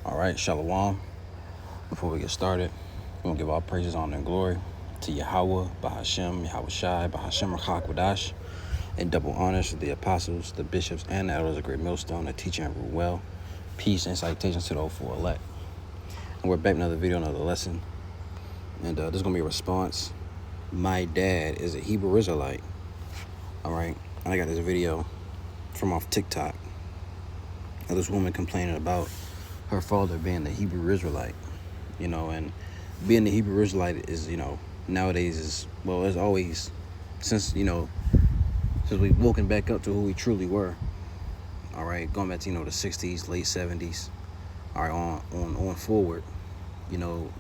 All right, Shalom. Before we get started, we want to give all praises, honor, and glory to Yahweh, Bahashem, Yahweh Shai, Bahashem Rachak Wadash, and double honors to the apostles, the bishops, and the elders of Great Millstone that teach and rule well. Peace and salutations to the 04 elect. And we're back with another video, another lesson. And this is going to be a response. My dad is a Hebrew Israelite. All right. And I got this video from off TikTok of this woman complaining about her father being the Hebrew Israelite. And being the Hebrew Israelite is, nowadays is, well, it's always, since we've woken back up to who we truly were, all right, going back to, the 60s, late 70s, all right, on forward,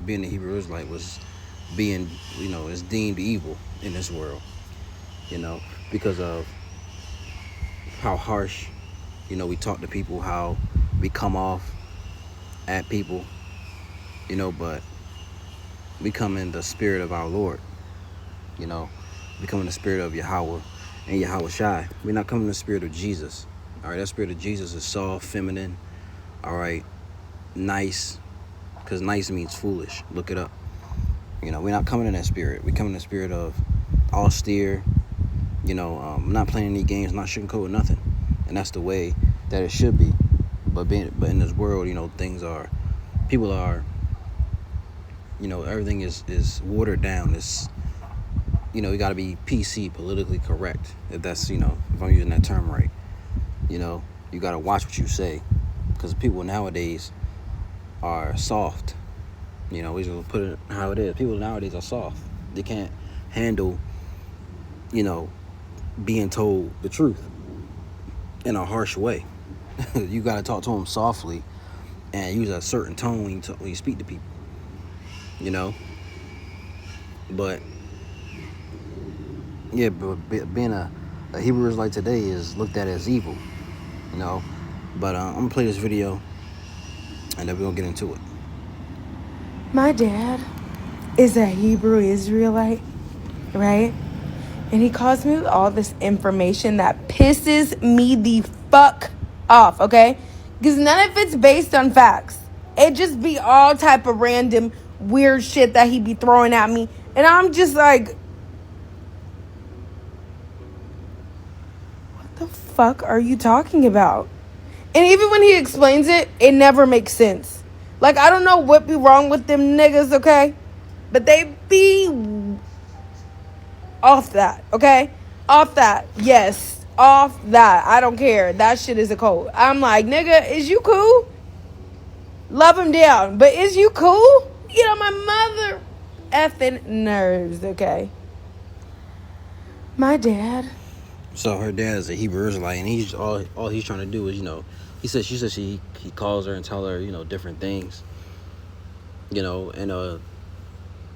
being the Hebrew Israelite was being, is deemed evil in this world, because of how harsh, we talk to people, how we come off at people, but we come in the spirit of our Lord, we come in the spirit of Yahweh and Yahweh Shai. We're not coming in the spirit of Jesus. All right, that spirit of Jesus is soft, feminine, all right, nice, because nice means foolish. Look it up. We're not coming in that spirit. We come in the spirit of austere, not playing any games, not sugarcoating nothing. And that's the way that it should be. But in this world, people are, everything is watered down. It's, you got to be PC, politically correct. If that's, if I'm using that term right. You got to watch what you say, because people nowadays are soft. We just gonna put it how it is. People nowadays are soft. They can't handle, being told the truth in a harsh way. You got to talk to them softly and use a certain tone when you speak to people. But yeah, but being a Hebrew Israelite today is looked at as evil. But I'm gonna play this video and then we're gonna get into it. My dad is a Hebrew Israelite, right? And he calls me with all this information that pisses me the fuck off, okay? Because none of it's based on facts. It just be all type of random weird shit that he be throwing at me. And I'm just like, what the fuck are you talking about? And even when he explains it, it never makes sense. Like, I don't know what be wrong with them niggas, okay? But they be off that, okay? Off that. Yes. Off that. I don't care. That shit is a code. I'm like, nigga, is you cool? Love him down. But is you cool? Get on my mother effing nerves, okay? My dad. So her dad is a Hebrew Israelite, and he's all he's trying to do is, she says he calls her and tell her, different things, and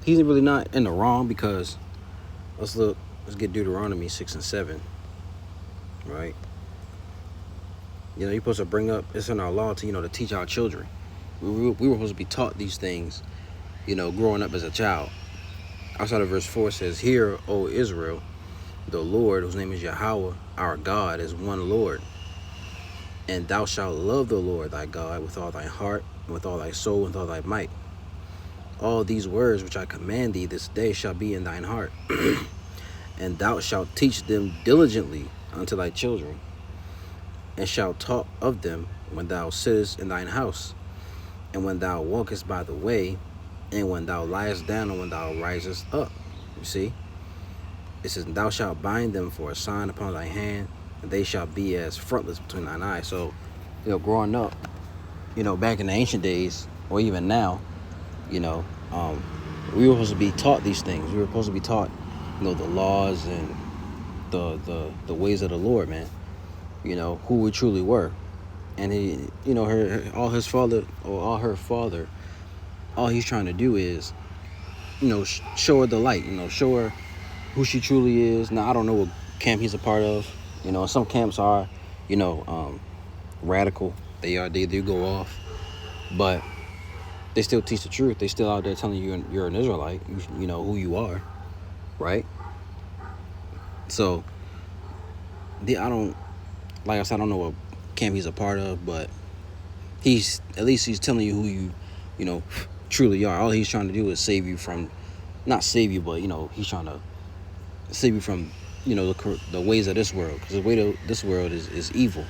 he's really not in the wrong, because let's get Deuteronomy 6 and 7, right? You're supposed to bring up, it's in our law to, to teach our children. We were supposed to be taught these things, growing up as a child. Outside of verse 4 says, "Hear, O Israel, the Lord, whose name is Yahweh, our God, is one Lord. And thou shalt love the Lord thy God with all thy heart, with all thy soul, with all thy might. All these words which I command thee this day shall be in thine heart. And thou shalt teach them diligently unto thy children, and shalt talk of them when thou sittest in thine house, and when thou walkest by the way, and when thou liest down, and when thou risest up." You see? It says, "Thou shalt bind them for a sign upon thy hand, and they shall be as frontlets between thine eyes." So, growing up, back in the ancient days, or even now, we were supposed to be taught these things. We were supposed to be taught, the laws and the ways of the Lord, man. Who we truly were. And he, all her father, all he's trying to do is, show her the light, show her who she truly is. Now, I don't know what camp he's a part of. Some camps are, radical. They do go off, but they still teach the truth. They still out there telling you you're an Israelite. You know who you are, right? So, I don't know what camp he's a part of, but he's telling you who you truly are. All he's trying to do is save you from, not save you, but he's trying to save you from the ways of this world, because the way of this world is evil,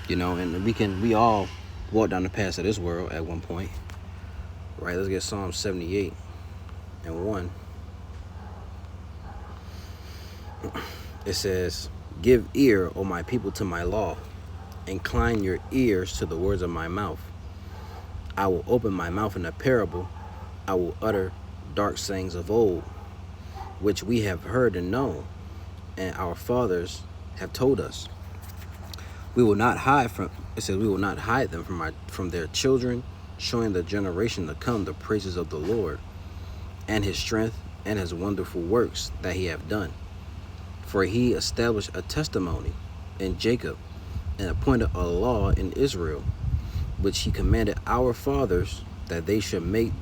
and we all walk down the path of this world at one point, right? Let's get Psalm 78 and 1. It says, "Give ear, O my people, to my law. Incline your ears to the words of my mouth. I will open my mouth in a parable. I will utter dark sayings of old, which we have heard and known, and our fathers have told us. We will not hide them from their children, showing the generation to come the praises of the Lord, and his strength, and his wonderful works that he hath done. For he established a testimony in Jacob, and appointed a law in Israel, which he commanded our fathers, that they should make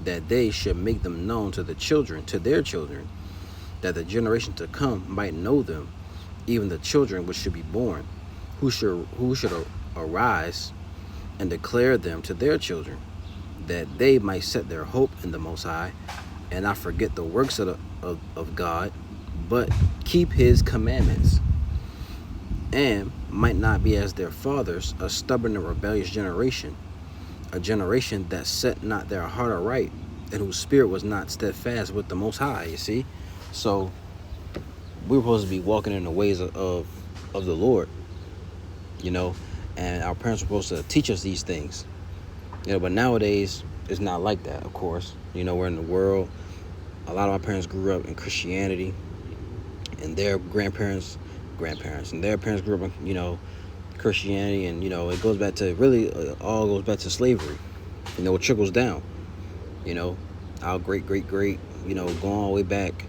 them known to their children, that the generation to come might know them, even the children which should be born, who should arise and declare them to their children, that they might set their hope in the Most High, and not forget the works of God, but keep his commandments, and might not be as their fathers, a stubborn and rebellious generation, a generation that set not their heart aright, and whose spirit was not steadfast with the Most High." You see? So we're supposed to be walking in the ways of the Lord, and our parents were supposed to teach us these things, but nowadays it's not like that. Of course, we're in the world. A lot of our parents grew up in Christianity, and their grandparents and their parents grew up in Christianity, and it goes back to all goes back to slavery. It trickles down. Our great going all the way back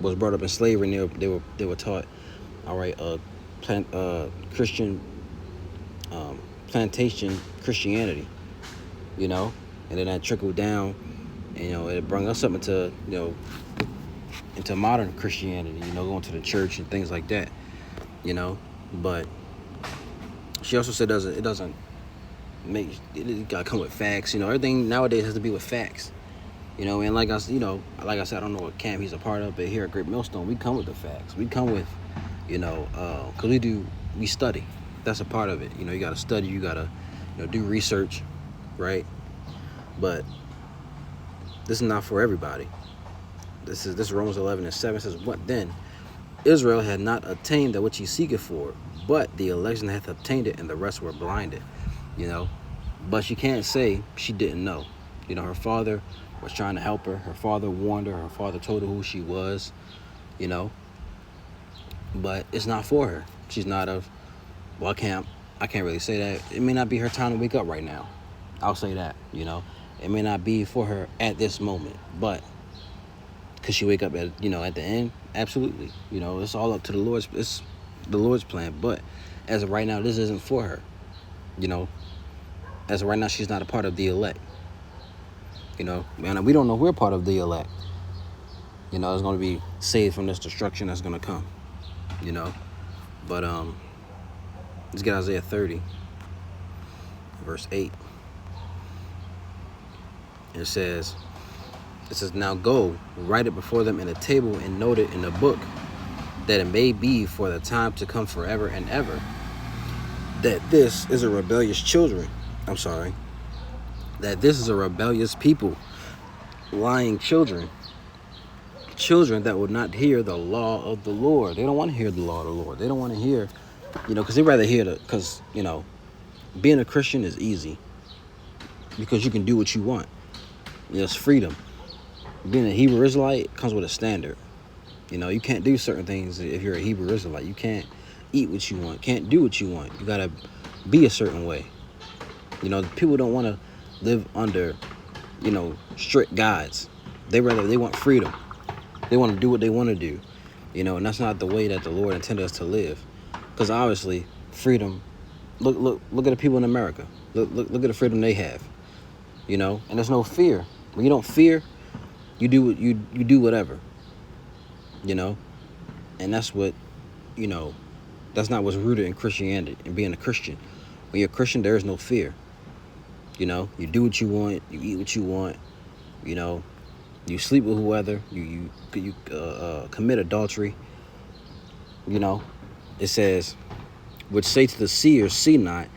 was brought up in slavery, and they were taught, all right, Christian plantation Christianity, and then that trickled down, and it brought us up into modern Christianity, going to the church and things like that, but she also said it doesn't make it gotta come with facts. Everything nowadays has to be with facts. And like I said, I don't know what camp he's a part of, but here at Great Millstone, we come with the facts. We come with, because we study. That's a part of it. You gotta study. You gotta, do research, right? But this is not for everybody. This is Romans 11:7 says, "What then? Israel had not attained that which he seeketh for, but the election hath obtained it, and the rest were blinded." But she can't say she didn't know. Her father was trying to help her. Her father warned her. Her father told her who she was, but it's not for her. She's not I can't really say that. It may not be her time to wake up right now. I'll say that, It may not be for her at this moment, but could she wake up at the end? Absolutely. It's all up to the Lord's. It's the Lord's plan. But as of right now, this isn't for her. As of right now, she's not a part of the elect. And we don't know we're part of the elect. It's going to be saved from this destruction that's going to come. But let's get Isaiah 30, verse 8. It says, "Now go, write it before them in a table, and note it in a book, that it may be for the time to come forever and ever, that this is a rebellious that this is a rebellious people, lying children that would not hear the law of the Lord." They don't want to hear the law of the Lord. They don't want to hear, because they rather hear because being a Christian is easy, because you can do what you want. It's freedom. Being a Hebrew Israelite comes with a standard. You can't do certain things if you're a Hebrew Israelite. You can't eat what you want, can't do what you want. You gotta be a certain way. People don't want to live under, strict guides. They want freedom. They want to do what they want to do, and that's not the way that the Lord intended us to live. Because obviously, freedom. Look at the people in America. Look at the freedom they have. And there's no fear. When you don't fear, you do whatever. And that's what, that's not what's rooted in Christianity and being a Christian. When you're a Christian, there is no fear. You know, you do what you want, you eat what you want, you know, you sleep with whoever, you commit adultery. You know, it says, which say to the seers, see not,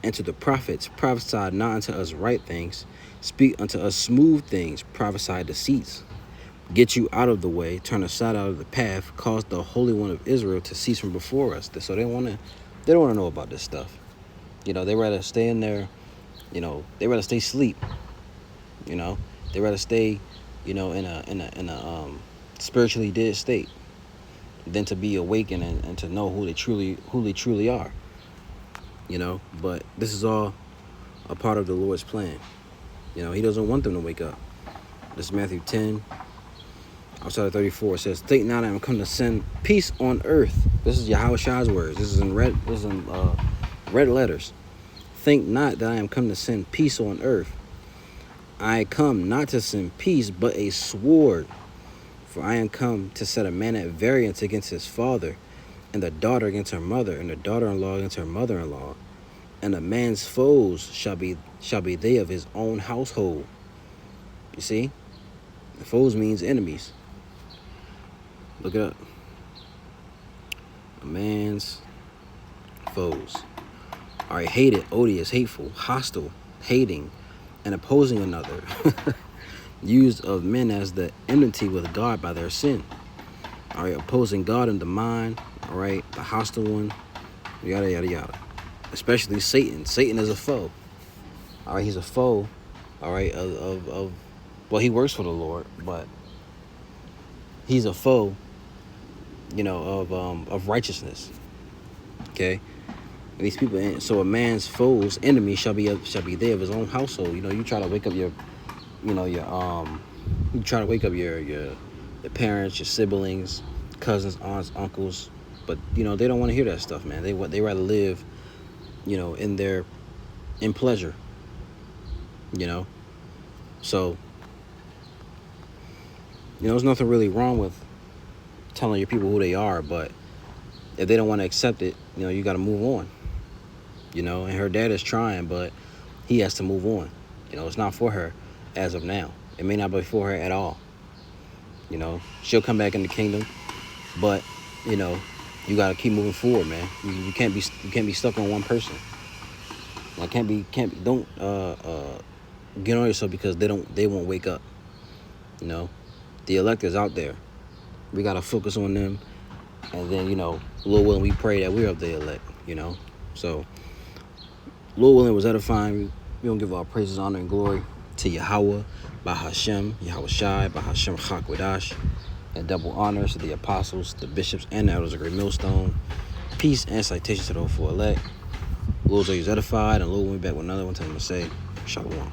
and to the prophets, prophesy not unto us right things, speak unto us smooth things, prophesy deceits. Get you out of the way, turn aside out of the path, cause the Holy One of Israel to cease from before us. So they don't want to know about this stuff. You know, they rather stay in there. You know, they rather stay asleep. You know, they rather stay, you know, in a spiritually dead state than to be awakened and to know who they truly are. You know, but this is all a part of the Lord's plan. You know, He doesn't want them to wake up. This is Matthew 10, outside of 34. It says, "Think not I am come to send peace on earth." This is Yahweh's words. This is in red letters. "Think not that I am come to send peace on earth. I come not to send peace, but a sword. For I am come to set a man at variance against his father, and the daughter against her mother, and the daughter-in-law against her mother-in-law. And a man's foes shall be they of his own household." You see? The foes means enemies. Look it up. A man's foes are hated, odious, hateful, hostile, hating, and opposing another, used of men as the enmity with God by their sin. All right, opposing God in the mind. All right, the hostile one. Yada yada yada. Especially Satan. Satan is a foe. All right, he's a foe. All right, of well, he works for the Lord, but he's a foe. You know, of righteousness. Okay. And these people. So a man's foes, enemy shall be they of his own household. You know, you try to wake up your parents, your siblings, cousins, aunts, uncles, but you know they don't want to hear that stuff, man. They rather live, you know, in pleasure. You know, so you know there's nothing really wrong with telling your people who they are, but if they don't want to accept it, you know, you got to move on. You know, and her dad is trying, but he has to move on. You know, it's not for her as of now. It may not be for her at all. You know, she'll come back in the kingdom, but you know, you gotta keep moving forward, man. You can't be stuck on one person. Like don't get on yourself because they won't wake up. You know, the elect is out there. We gotta focus on them, and then you know, Lord willing, we pray that we're of the elect. You know, so Lord willing was edifying. We don't give our praises, honor, and glory to Yahweh, by Hashem, Yahweh Shai, by Hashem Chakwadash, and double honors to the apostles, the bishops, and the elders of Great Millstone. Peace and citation to those four elect. Lord is edified, and Lord will be back with another one. Tell them to say Shalom.